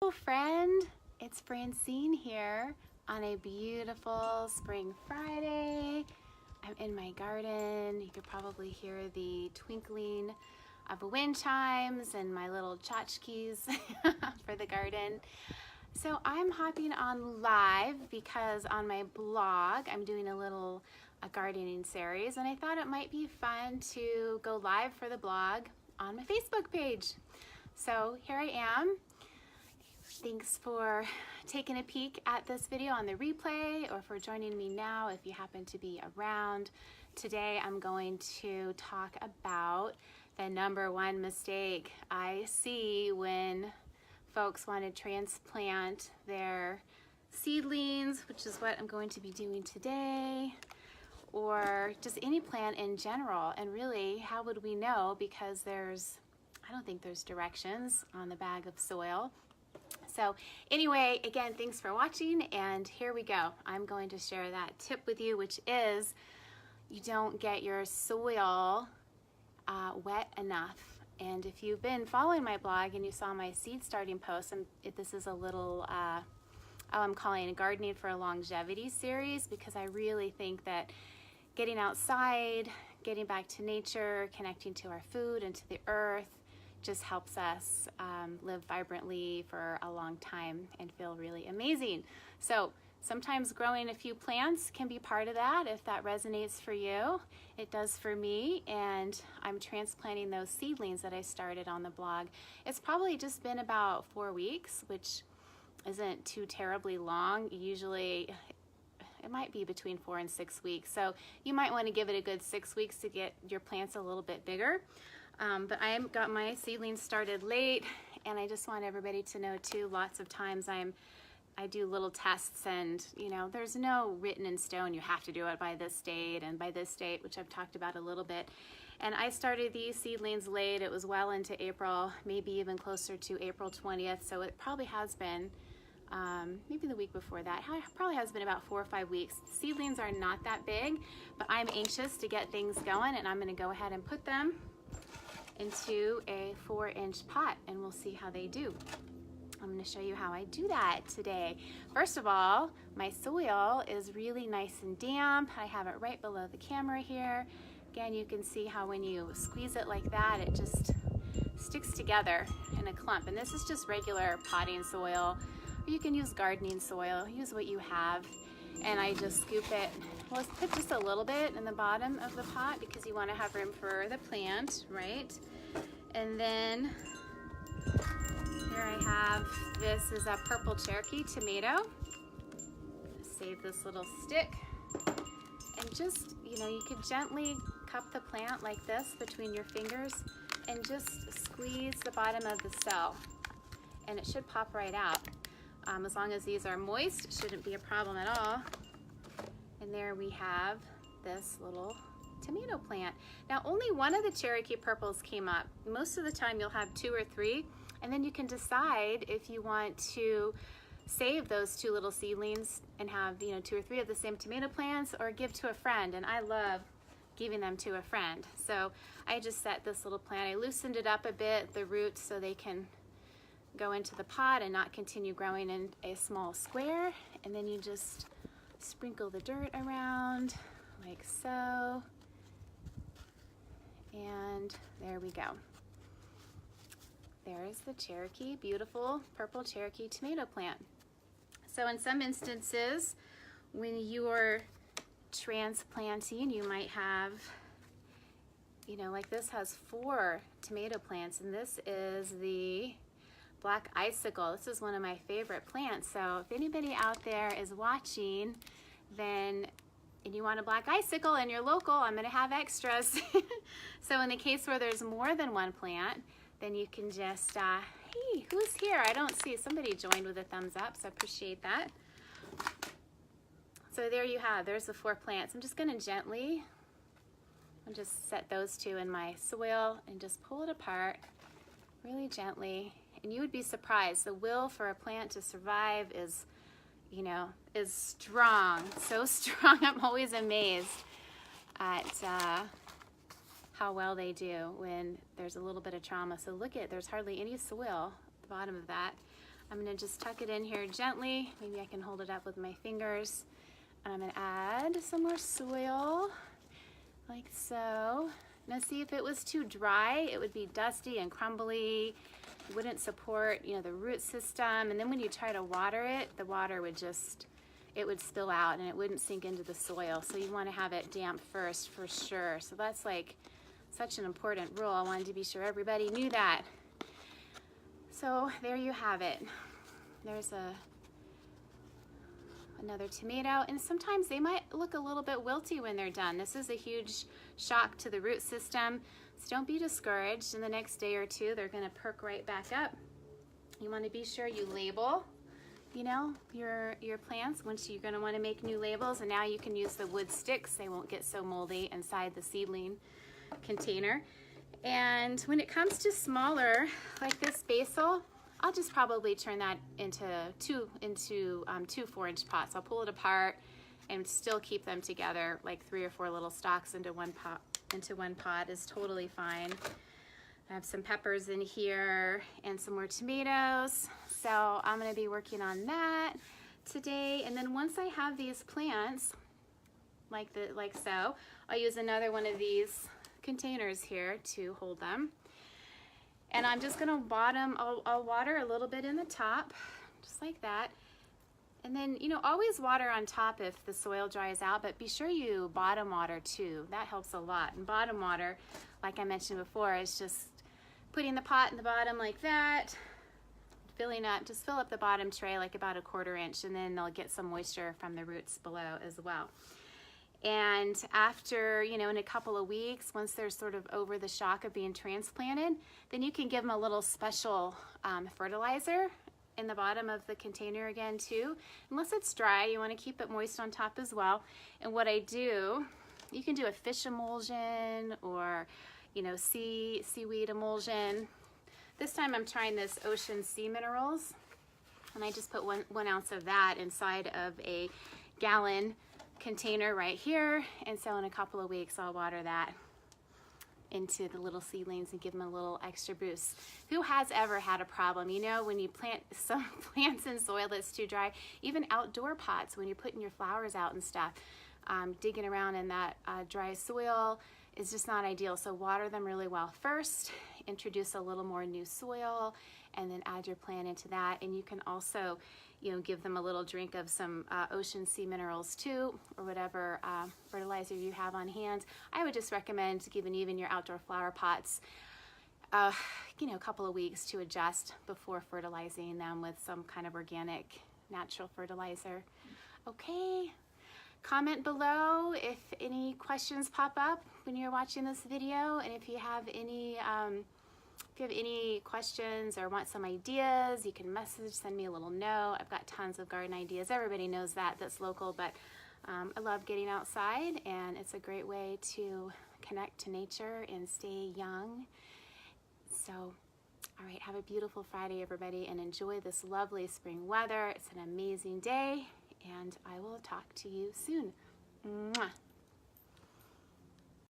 Hello friend, it's Francine here on a beautiful spring Friday. I'm in my garden. You could probably hear the twinkling of wind chimes and my little tchotchkes for the garden. So I'm hopping on live because on my blog I'm doing a gardening series, and I thought it might be fun to go live for the blog on my Facebook page. So here I am. Thanks for taking a peek at this video on the replay, or for joining me now if you happen to be around. Today I'm going to talk about the number one mistake I see when folks want to transplant their seedlings, which is what I'm going to be doing today, or just any plant in general. And really, how would we know? Because I don't think there's directions on the bag of soil. So anyway, again, thanks for watching, and here we go. I'm going to share that tip with you, which is you don't get your soil wet enough. And if you've been following my blog and you saw my seed starting post, this is a little, I'm calling a Gardening for Longevity series, because I really think that getting outside, getting back to nature, connecting to our food and to the earth just helps us live vibrantly for a long time and feel really amazing. So sometimes growing a few plants can be part of that if that resonates for you. It does for me, and I'm transplanting those seedlings that I started on the blog. It's probably just been about 4 weeks, which isn't too terribly long. Usually it might be between 4 and 6 weeks. So you might want to give it a good 6 weeks to get your plants a little bit bigger. But I got my seedlings started late, and I just want everybody to know too, lots of times I do little tests, and there's no written in stone, you have to do it by this date and by this date, which I've talked about a little bit. And I started these seedlings late. It was well into April, maybe even closer to April 20th. So it probably has been, maybe the week before that, probably has been about 4 or 5 weeks. Seedlings are not that big, but I'm anxious to get things going, and I'm gonna go ahead and put them into a 4-inch pot, and we'll see how they do. I'm going to show you how I do that today. First of all, my soil is really nice and damp. I have it right below the camera here. Again, you can see how when you squeeze it like that, it just sticks together in a clump. And this is just regular potting soil. Or you can use gardening soil, use what you have. And I just scoop it, well, let's put just a little bit in the bottom of the pot because you want to have room for the plant, right? And then here I have, this is a purple Cherokee tomato. Save this little stick. And just, you could gently cup the plant like this between your fingers and just squeeze the bottom of the cell. And it should pop right out. As long as these are moist, it shouldn't be a problem at all. And there we have this little tomato plant. Now, only one of the Cherokee purples came up. Most of the time you'll have 2 or 3, and then you can decide if you want to save those 2 little seedlings and have 2 or 3 of the same tomato plants, or give to a friend. And I love giving them to a friend. So I just set this little plant, I loosened it up a bit, the roots, so they can go into the pot and not continue growing in a small square. And then you just sprinkle the dirt around like so. And there we go. There's the Cherokee, beautiful purple Cherokee tomato plant. So in some instances, when you're transplanting, you might have, like this has 4 tomato plants, and this is the black icicle. This is one of my favorite plants. So if anybody out there is watching, and you want a black icicle and you're local, I'm gonna have extras. So in the case where there's more than one plant, then you can just, hey, who's here? I don't see, somebody joined with a thumbs up, so I appreciate that. So there you have, there's the 4 plants. I'm just gonna gently, I'll just set those 2 in my soil and just pull it apart really gently. And you would be surprised, the will for a plant to survive is strong, so strong. I'm always amazed at how well they do when there's a little bit of trauma. So look at, there's hardly any soil at the bottom of that. I'm gonna just tuck it in here gently. Maybe I can hold it up with my fingers. And I'm gonna add some more soil, like so. Now see, if it was too dry, it would be dusty and crumbly. It wouldn't support, you know, the root system. And then when you try to water it, the water would just, it would spill out and it wouldn't sink into the soil. So you wanna have it damp first for sure. So that's like such an important rule. I wanted to be sure everybody knew that. So there you have it. There's another tomato, and sometimes they might look a little bit wilty when they're done. This is a huge shock to the root system, so don't be discouraged. In the next day or two, they're gonna perk right back up. You wanna be sure you label, you know, your plants. Once you're gonna wanna make new labels, and now you can use the wood sticks. They won't get so moldy inside the seedling container. And when it comes to smaller, like this basil, I'll just probably turn that into two 4-inch pots. I'll pull it apart and still keep them together, like 3 or 4 little stalks into one pot is totally fine. I have some peppers in here and some more tomatoes. So I'm gonna be working on that today. And then once I have these plants, like so, I'll use another one of these containers here to hold them. And I'm just gonna I'll water a little bit in the top, just like that. And then, you know, always water on top if the soil dries out, but be sure you bottom water too. That helps a lot. And bottom water, like I mentioned before, is just putting the pot in the bottom like that, filling up, just fill up the bottom tray like about a 1/4 inch, and then they'll get some moisture from the roots below as well. And after, you know, in a couple of weeks, once they're sort of over the shock of being transplanted, then you can give them a little special fertilizer in the bottom of the container again too. Unless it's dry, you want to keep it moist on top as well. And what I do, you can do a fish emulsion or, you know, seaweed emulsion. This time I'm trying this ocean sea minerals, and I just put one ounce of that inside of a gallon container right here. And so in a couple of weeks, I'll water that into the little seedlings and give them a little extra boost. Who has ever had a problem? You know, when you plant some plants in soil that's too dry, even outdoor pots, when you're putting your flowers out and stuff, digging around in that dry soil is just not ideal. So water them really well first, introduce a little more new soil, and then add your plant into that. And you can also, you know, give them a little drink of some ocean sea minerals too, or whatever fertilizer you have on hand. I would just recommend giving even your outdoor flower pots, you know, a couple of weeks to adjust before fertilizing them with some kind of organic, natural fertilizer. Okay, comment below if any questions pop up when you're watching this video, and if you have any questions or want some ideas, you can send me a little note. I've got tons of garden ideas. Everybody knows that's local, but I love getting outside, and it's a great way to connect to nature and stay young. So, all right, have a beautiful Friday, everybody, and enjoy this lovely spring weather. It's an amazing day, and I will talk to you soon. Mwah.